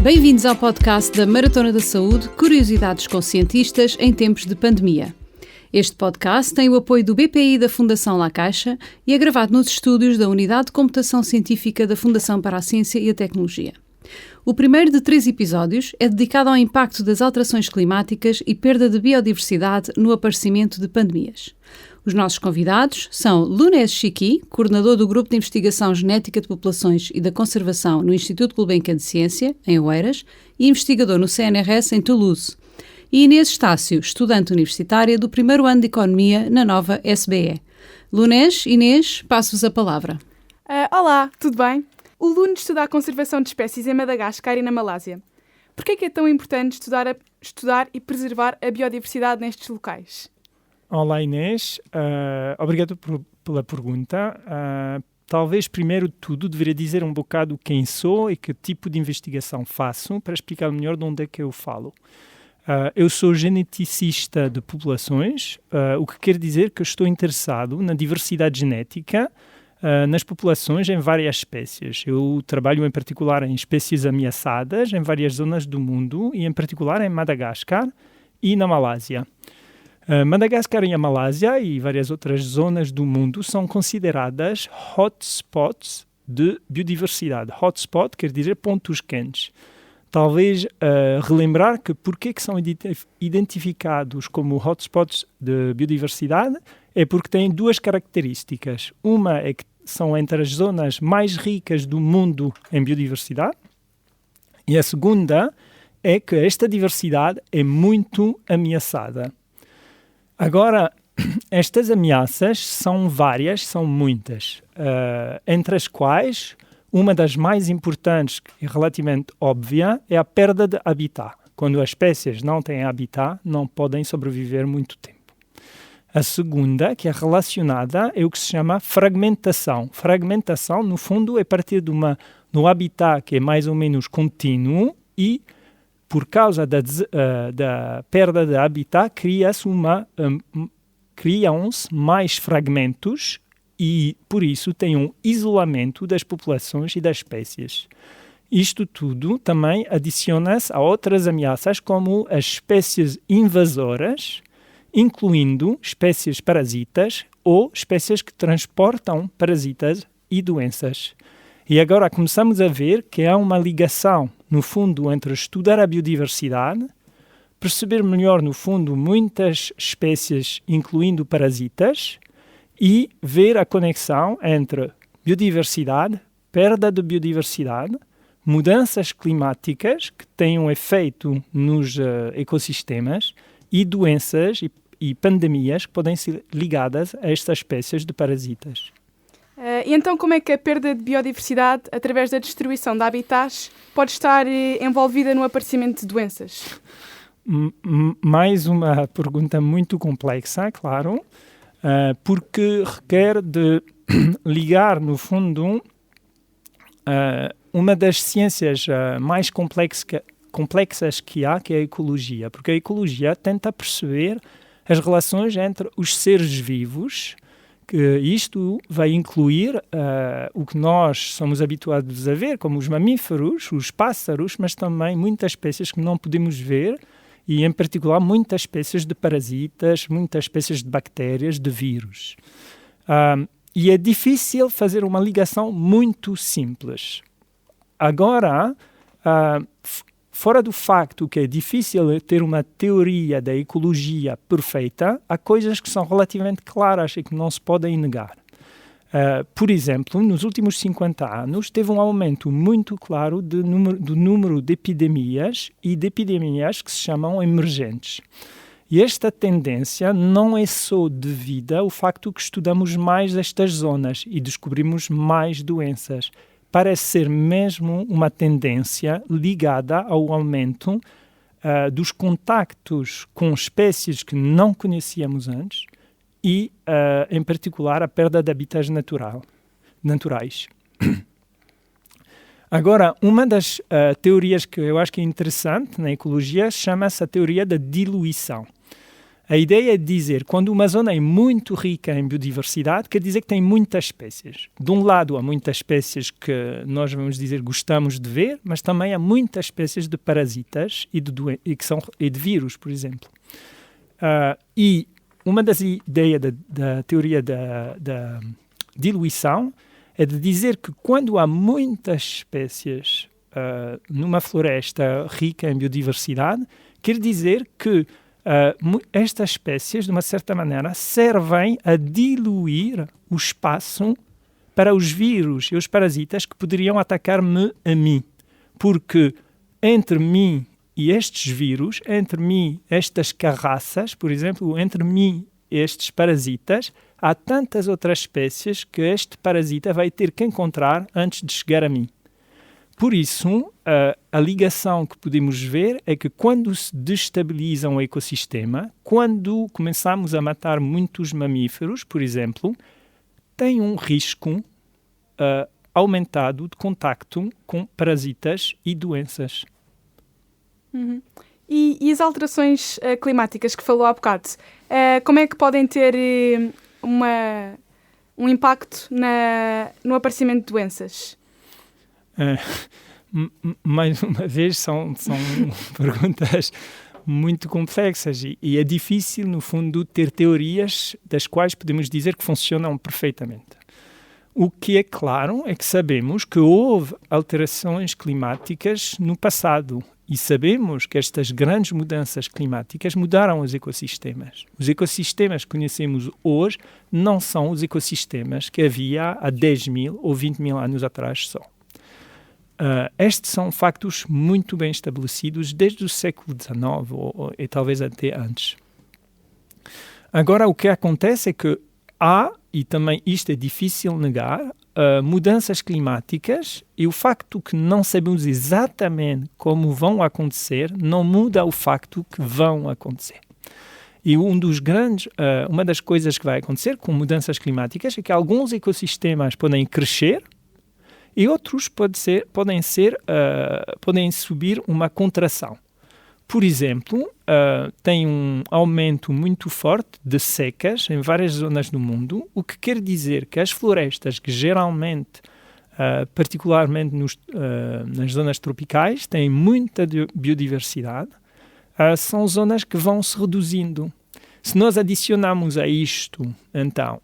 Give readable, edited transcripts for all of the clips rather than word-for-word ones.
Bem-vindos ao podcast da Maratona da Saúde, Curiosidades com Cientistas em Tempos de Pandemia. Este podcast tem o apoio do BPI da Fundação La Caixa e é gravado nos estúdios da Unidade de Computação Científica da Fundação para a Ciência e a Tecnologia. O primeiro de 3 episódios é dedicado ao impacto das alterações climáticas e perda de biodiversidade no aparecimento de pandemias. Os nossos convidados são Lounès Chikhi, coordenador do Grupo de Investigação Genética de Populações e da Conservação no Instituto Gulbenkian de Ciência, em Oeiras, e investigador no CNRS, em Toulouse, e Inês Estácio, estudante universitária do primeiro ano de Economia na nova SBE. Lounès, Inês, passo-vos a palavra. Olá, tudo bem? O Lounès estuda a conservação de espécies em Madagascar e na Malásia. Por que é tão importante estudar e preservar a biodiversidade nestes locais? Olá Inês, obrigado pela pergunta. Talvez primeiro de tudo deveria dizer um bocado quem sou e que tipo de investigação faço para explicar melhor de onde é que eu falo. Eu sou geneticista de populações, o que quer dizer que estou interessado na diversidade genética nas populações em várias espécies. Eu trabalho em particular em espécies ameaçadas em várias zonas do mundo e em particular em Madagascar e na Malásia. Madagascar e a Malásia e várias outras zonas do mundo são consideradas hotspots de biodiversidade. Hotspot quer dizer pontos quentes. Talvez relembrar que porquê que são identificados como hotspots de biodiversidade é porque têm 2 características. Uma é que são entre as zonas mais ricas do mundo em biodiversidade e a segunda é que esta diversidade é muito ameaçada. Agora, estas ameaças são várias, são muitas, entre as quais uma das mais importantes e relativamente óbvia é a perda de habitat. Quando as espécies não têm habitat, não podem sobreviver muito tempo. A segunda, que é relacionada, é o que se chama fragmentação. Fragmentação, no fundo, é partir de um habitat que é mais ou menos contínuo e por causa da perda de habitat, criam-se mais fragmentos e, por isso, tem um isolamento das populações e das espécies. Isto tudo também adiciona-se a outras ameaças, como as espécies invasoras, incluindo espécies parasitas ou espécies que transportam parasitas e doenças. E agora começamos a ver que há uma ligação, no fundo, entre estudar a biodiversidade, perceber melhor, no fundo, muitas espécies, incluindo parasitas, e ver a conexão entre biodiversidade, perda de biodiversidade, mudanças climáticas que têm um efeito nos ecossistemas e doenças e pandemias que podem ser ligadas a estas espécies de parasitas. E então como é que a perda de biodiversidade, através da destruição de habitats, pode estar envolvida no aparecimento de doenças? Mais uma pergunta muito complexa, claro, porque requer de ligar, no fundo, uma das ciências mais complexas que há, que é a ecologia. Porque a ecologia tenta perceber as relações entre os seres vivos, que isto vai incluir o que nós somos habituados a ver, como os mamíferos, os pássaros, mas também muitas espécies que não podemos ver, e em particular muitas espécies de parasitas, muitas espécies de bactérias, de vírus. E é difícil fazer uma ligação muito simples. Agora, fora do facto que é difícil ter uma teoria da ecologia perfeita, há coisas que são relativamente claras e que não se podem negar. Por exemplo, nos últimos 50 anos, teve um aumento muito claro do número de epidemias e de epidemias que se chamam emergentes. E esta tendência não é só devida ao facto que estudamos mais estas zonas e descobrimos mais doenças. Parece ser mesmo uma tendência ligada ao aumento dos contactos com espécies que não conhecíamos antes e, em particular, a perda de habitats naturais. Agora, uma das teorias que eu acho que é interessante na ecologia chama-se a teoria da diluição. A ideia é dizer, quando uma zona é muito rica em biodiversidade, quer dizer que tem muitas espécies. De um lado, há muitas espécies que nós vamos dizer gostamos de ver, mas também há muitas espécies de parasitas e de vírus, por exemplo. E uma das ideias da teoria da diluição é de dizer que quando há muitas espécies numa floresta rica em biodiversidade, quer dizer que estas espécies, de uma certa maneira, servem a diluir o espaço para os vírus e os parasitas que poderiam atacar-me a mim. Porque entre mim e estes vírus, entre mim e estas carraças, por exemplo, entre mim e estes parasitas, há tantas outras espécies que este parasita vai ter que encontrar antes de chegar a mim. Por isso, a ligação que podemos ver é que quando se destabiliza um ecossistema, quando começamos a matar muitos mamíferos, por exemplo, tem um risco aumentado de contacto com parasitas e doenças. Uhum. E as alterações climáticas que falou há bocado, como é que podem ter um impacto no aparecimento de doenças? Mais uma vez, são perguntas muito complexas e é difícil, no fundo, ter teorias das quais podemos dizer que funcionam perfeitamente. O que é claro é que sabemos que houve alterações climáticas no passado e sabemos que estas grandes mudanças climáticas mudaram os ecossistemas. Os ecossistemas que conhecemos hoje não são os ecossistemas que havia há 10 mil ou 20 mil anos atrás só. Estes são factos muito bem estabelecidos desde o século XIX e talvez até antes. Agora, o que acontece é que há, e também isto é difícil negar, mudanças climáticas e o facto que não sabemos exatamente como vão acontecer não muda o facto que vão acontecer. E uma das coisas que vai acontecer com mudanças climáticas é que alguns ecossistemas podem crescer e outros podem subir uma contração. Por exemplo, tem um aumento muito forte de secas em várias zonas do mundo, o que quer dizer que as florestas que geralmente, particularmente nas zonas tropicais, têm muita biodiversidade, são zonas que vão se reduzindo. Se nós adicionarmos a isto, então,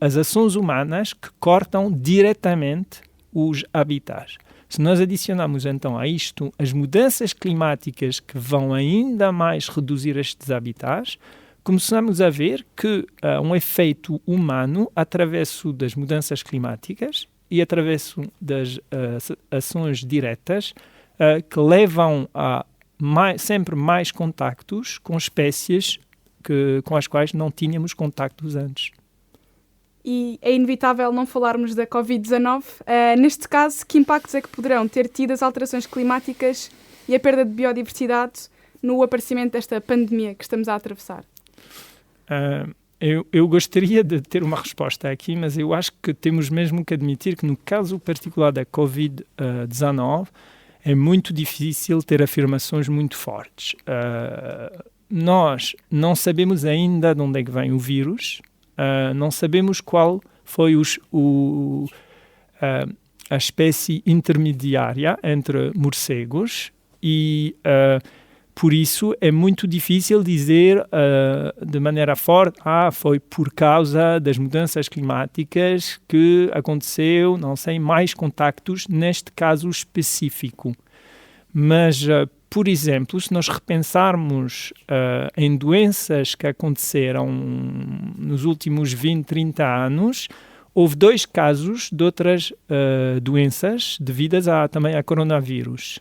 as ações humanas que cortam diretamente os habitats. Se nós adicionarmos então a isto as mudanças climáticas que vão ainda mais reduzir estes habitats, começamos a ver que um efeito humano através das mudanças climáticas e através das ações diretas que levam a sempre mais contactos com espécies com as quais não tínhamos contactos antes. E é inevitável não falarmos da Covid-19. Neste caso, que impactos é que poderão ter tido as alterações climáticas e a perda de biodiversidade no aparecimento desta pandemia que estamos a atravessar? Eu gostaria de ter uma resposta aqui, mas eu acho que temos mesmo que admitir que no caso particular da Covid-19 é muito difícil ter afirmações muito fortes. Nós não sabemos ainda de onde é que vem o vírus. Não sabemos qual foi a espécie intermediária entre morcegos e, por isso, é muito difícil dizer de maneira forte foi por causa das mudanças climáticas que aconteceu, não sei, mais contactos neste caso específico. Mas, por exemplo, se nós repensarmos em doenças que aconteceram nos últimos 20, 30 anos, houve 2 casos de outras doenças devidas também a coronavírus.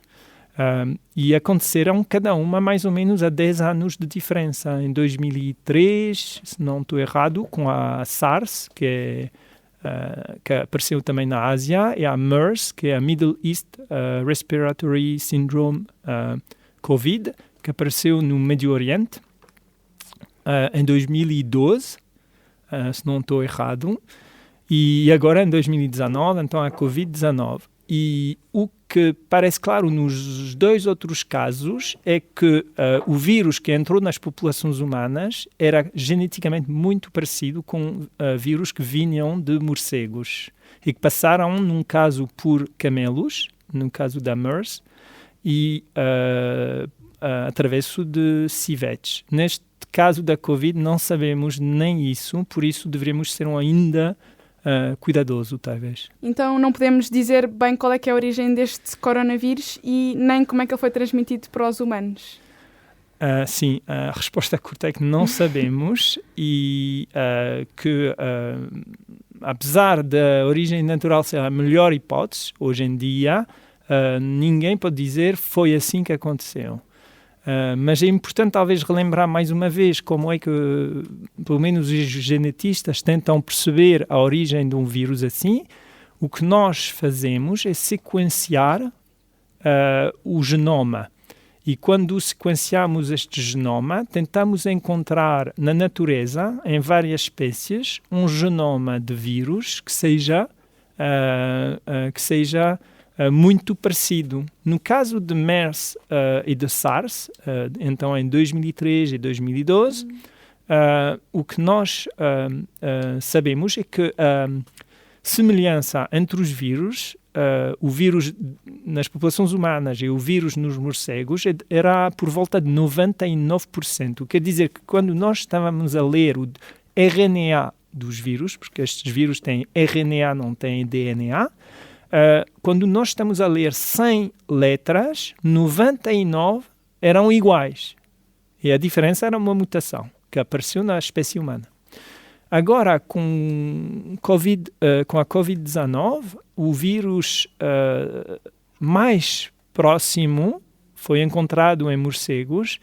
E aconteceram cada uma mais ou menos a 10 anos de diferença. Em 2003, se não estou errado, com a SARS, que apareceu também na Ásia, e a MERS, que é a Middle East Respiratory Syndrome COVID, que apareceu no Médio Oriente em 2012, se não estou errado, e agora em 2019, então a Covid-19. E o que parece claro nos 2 outros casos é que o vírus que entrou nas populações humanas era geneticamente muito parecido com vírus que vinham de morcegos e que passaram, num caso, por camelos, no caso da MERS, e através de civetes. Neste caso da Covid não sabemos nem isso, por isso deveríamos ser ainda cuidadoso, talvez. Então não podemos dizer bem qual é que é a origem deste coronavírus e nem como é que ele foi transmitido para os humanos. Sim, a resposta curta é que não sabemos e que, apesar da origem natural ser a melhor hipótese, hoje em dia, ninguém pode dizer foi assim que aconteceu. Mas é importante talvez relembrar mais uma vez como é que, pelo menos os genetistas tentam perceber a origem de um vírus assim. O que nós fazemos é sequenciar o genoma. E quando sequenciamos este genoma, tentamos encontrar na natureza, em várias espécies, um genoma de vírus que seja muito parecido. No caso de MERS e de SARS, então em 2003 e 2012, o que nós sabemos é que a semelhança entre os vírus, o vírus nas populações humanas e o vírus nos morcegos, era por volta de 99%. Quer dizer que quando nós estávamos a ler o RNA dos vírus, porque estes vírus têm RNA, não têm DNA, quando nós estamos a ler 100 letras, 99 eram iguais. E a diferença era uma mutação que apareceu na espécie humana. Agora, com a Covid-19, o vírus mais próximo foi encontrado em morcegos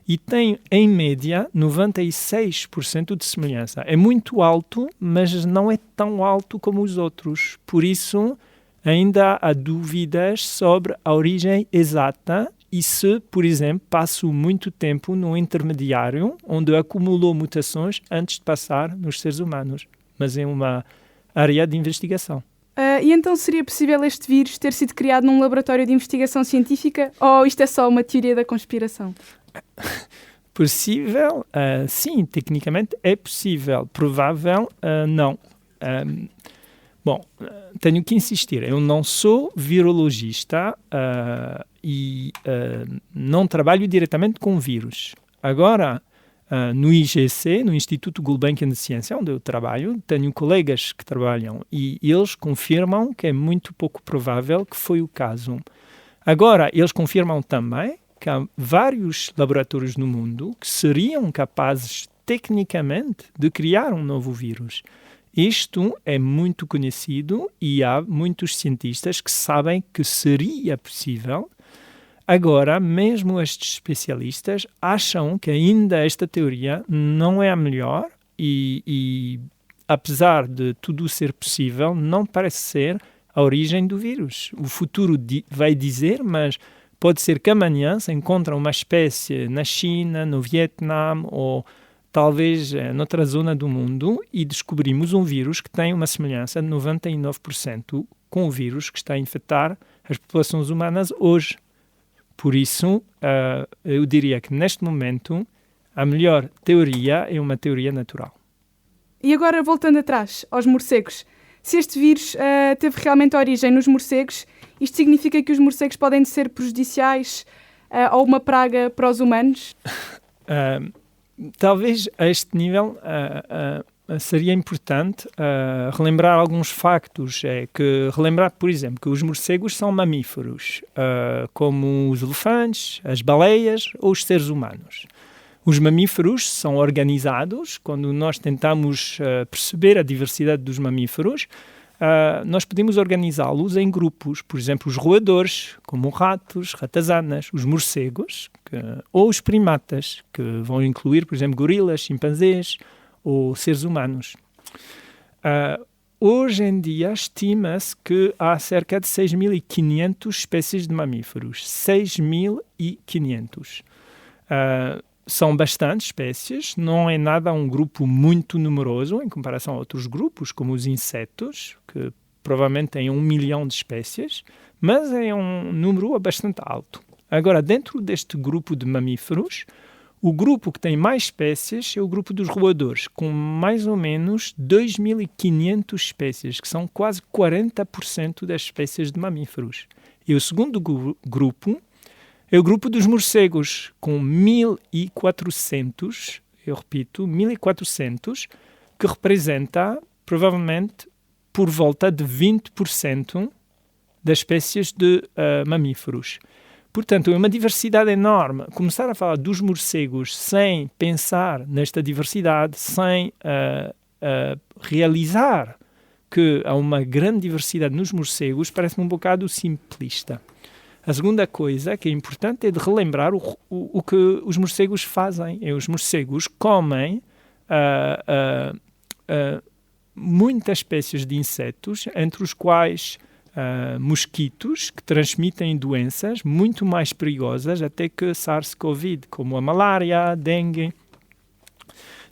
e tem, em média, 96% de semelhança. É muito alto, mas não é tão alto como os outros. Por isso, ainda há dúvidas sobre a origem exata e se, por exemplo, passou muito tempo no intermediário, onde acumulou mutações antes de passar nos seres humanos. Mas é uma área de investigação. E então seria possível este vírus ter sido criado num laboratório de investigação científica ou isto é só uma teoria da conspiração? Possível? Sim, tecnicamente é possível. Provável? Não. Bom, tenho que insistir, eu não sou virologista e não trabalho diretamente com vírus. Agora, no IGC, no Instituto Gulbenkian de Ciência, onde eu trabalho, tenho colegas que trabalham e eles confirmam que é muito pouco provável que foi o caso. Agora, eles confirmam também que há vários laboratórios no mundo que seriam capazes, tecnicamente, de criar um novo vírus. Isto é muito conhecido e há muitos cientistas que sabem que seria possível. Agora, mesmo estes especialistas acham que ainda esta teoria não é a melhor e apesar de tudo ser possível, não parece ser a origem do vírus. O futuro vai dizer, mas pode ser que amanhã se encontre uma espécie na China, no Vietnã ou talvez noutra zona do mundo e descobrimos um vírus que tem uma semelhança de 99% com o vírus que está a infectar as populações humanas hoje. Por isso, eu diria que neste momento a melhor teoria é uma teoria natural. E agora, voltando atrás, aos morcegos. Se este vírus teve realmente origem nos morcegos, isto significa que os morcegos podem ser prejudiciais ou uma praga para os humanos? Talvez a este nível seria importante relembrar alguns factos. Relembrar, por exemplo, que os morcegos são mamíferos, como os elefantes, as baleias ou os seres humanos. Os mamíferos são organizados. Quando nós tentamos perceber a diversidade dos mamíferos, nós podemos organizá-los em grupos. Por exemplo, os roedores, como ratos, ratazanas, os morcegos, ou os primatas, que vão incluir, por exemplo, gorilas, chimpanzés ou seres humanos. Hoje em dia, estima-se que há cerca de 6.500 espécies de mamíferos. 6.500. São bastantes espécies, não é nada um grupo muito numeroso em comparação a outros grupos, como os insetos, que provavelmente tem 1 milhão de espécies, mas é um número bastante alto. Agora, dentro deste grupo de mamíferos, o grupo que tem mais espécies é o grupo dos roedores, com mais ou menos 2.500 espécies, que são quase 40% das espécies de mamíferos. E o segundo grupo é o grupo dos morcegos, com 1.400, eu repito, 1.400, que representa, provavelmente, por volta de 20% das espécies de mamíferos. Portanto, é uma diversidade enorme. Começar a falar dos morcegos sem pensar nesta diversidade, sem realizar que há uma grande diversidade nos morcegos, parece-me um bocado simplista. A segunda coisa que é importante é de relembrar o que os morcegos fazem. Os morcegos comem muitas espécies de insetos, entre os quais mosquitos que transmitem doenças muito mais perigosas até que SARS-CoV, como a malária, a dengue.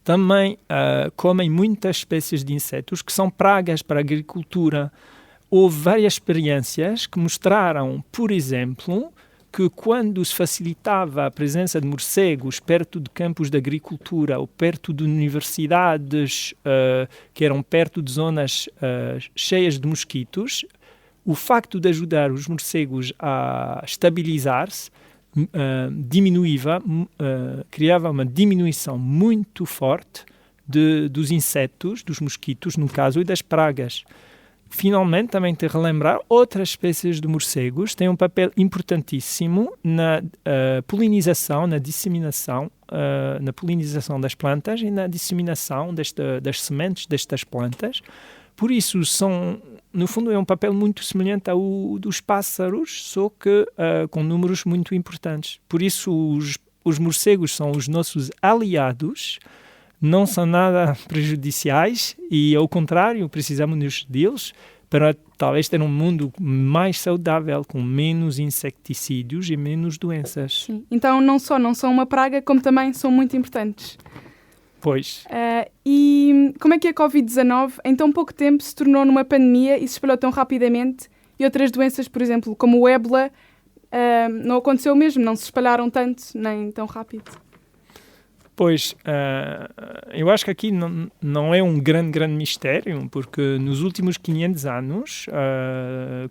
Também comem muitas espécies de insetos que são pragas para a agricultura. Houve várias experiências que mostraram, por exemplo, que quando se facilitava a presença de morcegos perto de campos de agricultura ou perto de universidades que eram perto de zonas cheias de mosquitos, o facto de ajudar os morcegos a estabilizar-se criava uma diminuição muito forte dos insetos, dos mosquitos, no caso, e das pragas. Finalmente, também te relembrar, outras espécies de morcegos têm um papel importantíssimo na polinização, na disseminação, na polinização das plantas e na disseminação das sementes destas plantas. Por isso, no fundo, é um papel muito semelhante ao dos pássaros, só que com números muito importantes. Por isso, os morcegos são os nossos aliados, não são nada prejudiciais e, ao contrário, precisamos deles para talvez ter um mundo mais saudável, com menos inseticídios e menos doenças. Sim. Então, não só não são uma praga, como também são muito importantes. Pois. E como é que a Covid-19, em tão pouco tempo, se tornou numa pandemia e se espalhou tão rapidamente? E outras doenças, por exemplo, como o ébola, não aconteceu mesmo, não se espalharam tanto, nem tão rápido. Pois, eu acho que aqui não é um grande mistério, porque nos últimos 500 anos,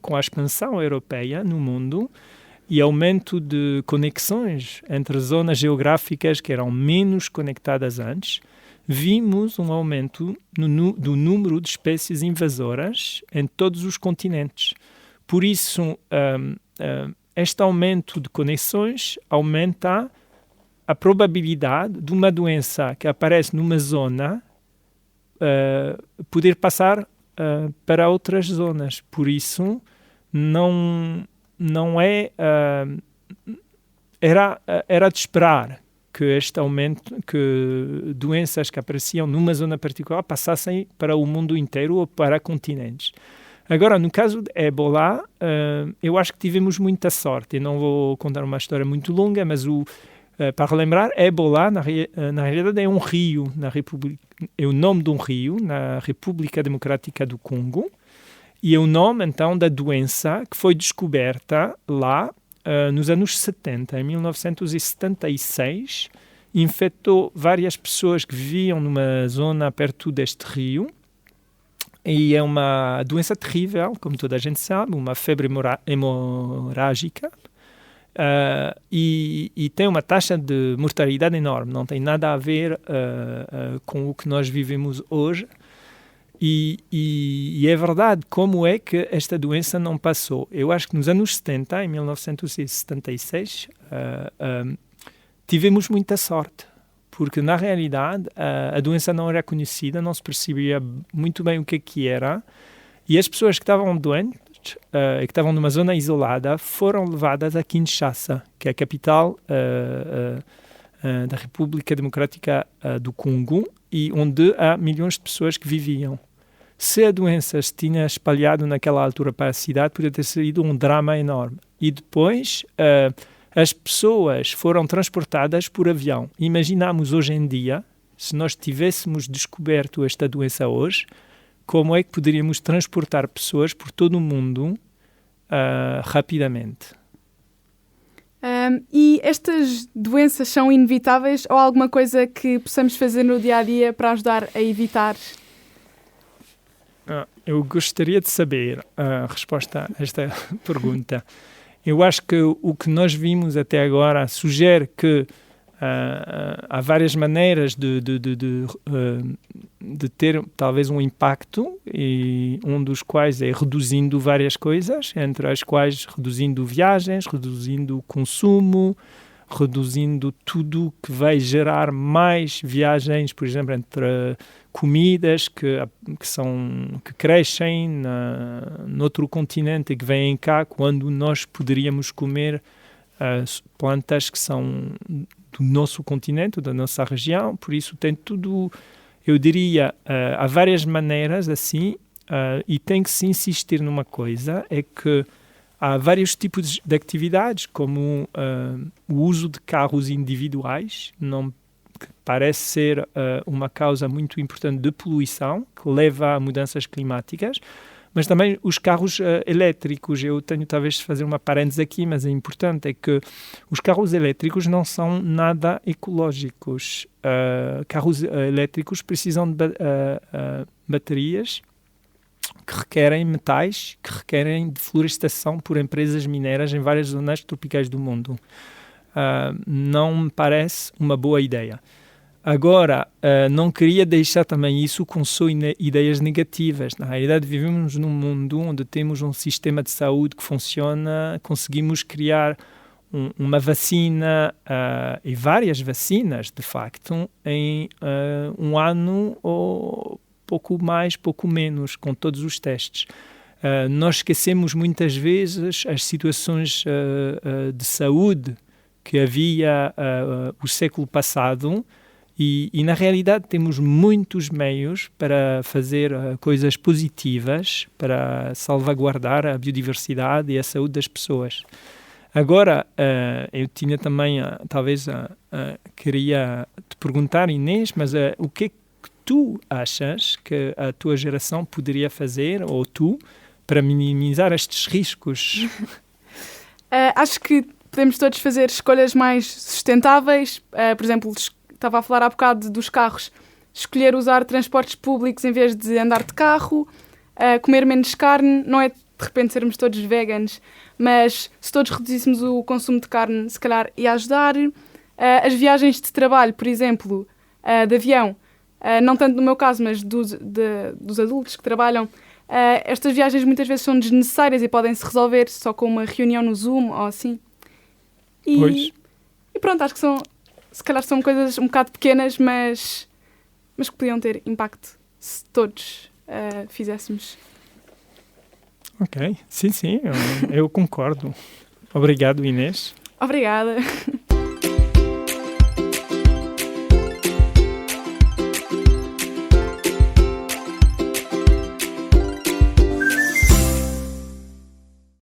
com a expansão europeia no mundo e aumento de conexões entre zonas geográficas que eram menos conectadas antes, vimos um aumento do número de espécies invasoras em todos os continentes. Por isso, este aumento de conexões aumenta a probabilidade de uma doença que aparece numa zona poder passar para outras zonas. Por isso, não é... era de esperar que este aumento, que doenças que apareciam numa zona particular passassem para o mundo inteiro ou para continentes. Agora, no caso de Ébola, eu acho que tivemos muita sorte. Eu não vou contar uma história muito longa, mas para relembrar, Ébola, na realidade, é um rio, é o nome de um rio na República Democrática do Congo, e é o nome, então, da doença que foi descoberta lá nos anos 70, em 1976, infectou várias pessoas que viviam numa zona perto deste rio, e é uma doença terrível, como toda a gente sabe, uma febre hemorrágica, e tem uma taxa de mortalidade enorme, não tem nada a ver com o que nós vivemos hoje. E é verdade, como é que esta doença não passou? Eu acho que nos anos 70, em 1976, tivemos muita sorte, porque na realidade a doença não era conhecida, não se percebia muito bem o que era, e as pessoas que estavam doentes, que estavam numa zona isolada, foram levadas a Kinshasa, que é a capital da República Democrática do Congo, e onde há milhões de pessoas que viviam. Se a doença se tinha espalhado naquela altura para a cidade, poderia ter sido um drama enorme. E depois as pessoas foram transportadas por avião. Imaginamos hoje em dia, se nós tivéssemos descoberto esta doença hoje, como é que poderíamos transportar pessoas por todo o mundo rapidamente. E estas doenças são inevitáveis ou há alguma coisa que possamos fazer no dia-a-dia para ajudar a evitar? Eu gostaria de saber a resposta a esta pergunta. Eu acho que o que nós vimos até agora sugere que há várias maneiras de ter talvez um impacto, e um dos quais é reduzindo várias coisas, entre as quais reduzindo viagens, reduzindo o consumo, reduzindo tudo que vai gerar mais viagens, por exemplo, entre comidas que crescem noutro continente e que vêm cá quando nós poderíamos comer plantas que são do nosso continente, da nossa região. Por isso tem tudo, eu diria, há várias maneiras assim, e tem que se insistir numa coisa, é que há vários tipos de atividades, como o uso de carros individuais, que parece ser uma causa muito importante de poluição, que leva a mudanças climáticas, mas também os carros elétricos. Eu tenho talvez de fazer uma parêntese aqui, mas é importante, é que os carros elétricos não são nada ecológicos. Carros elétricos precisam de baterias que requerem metais, que requerem deflorestação por empresas mineiras em várias zonas tropicais do mundo. Não me parece uma boa ideia. Agora, não queria deixar também isso com só ideias negativas. Na realidade, vivemos num mundo onde temos um sistema de saúde que funciona, conseguimos criar uma vacina e várias vacinas, de facto, em um ano ou pouco mais, pouco menos, com todos os testes. Nós esquecemos muitas vezes as situações de saúde que havia o século passado e, na realidade, temos muitos meios para fazer coisas positivas, para salvaguardar a biodiversidade e a saúde das pessoas. Agora, eu tinha também, queria te perguntar, Inês, mas o que é que tu achas que a tua geração poderia fazer, ou tu, para minimizar estes riscos? Acho que podemos todos fazer escolhas mais sustentáveis. Por exemplo, estava a falar há bocado dos carros. Escolher usar transportes públicos em vez de andar de carro. Comer menos carne. Não é de repente sermos todos veganos, mas se todos reduzíssemos o consumo de carne, se calhar ia ajudar. As viagens de trabalho, por exemplo, de avião, não tanto no meu caso, mas dos adultos que trabalham, estas viagens muitas vezes são desnecessárias e podem-se resolver só com uma reunião no Zoom ou assim. E pronto, acho que se calhar são coisas um bocado pequenas, mas que podiam ter impacto se todos fizéssemos. Ok, sim, eu concordo. Obrigado, Inês. Obrigada.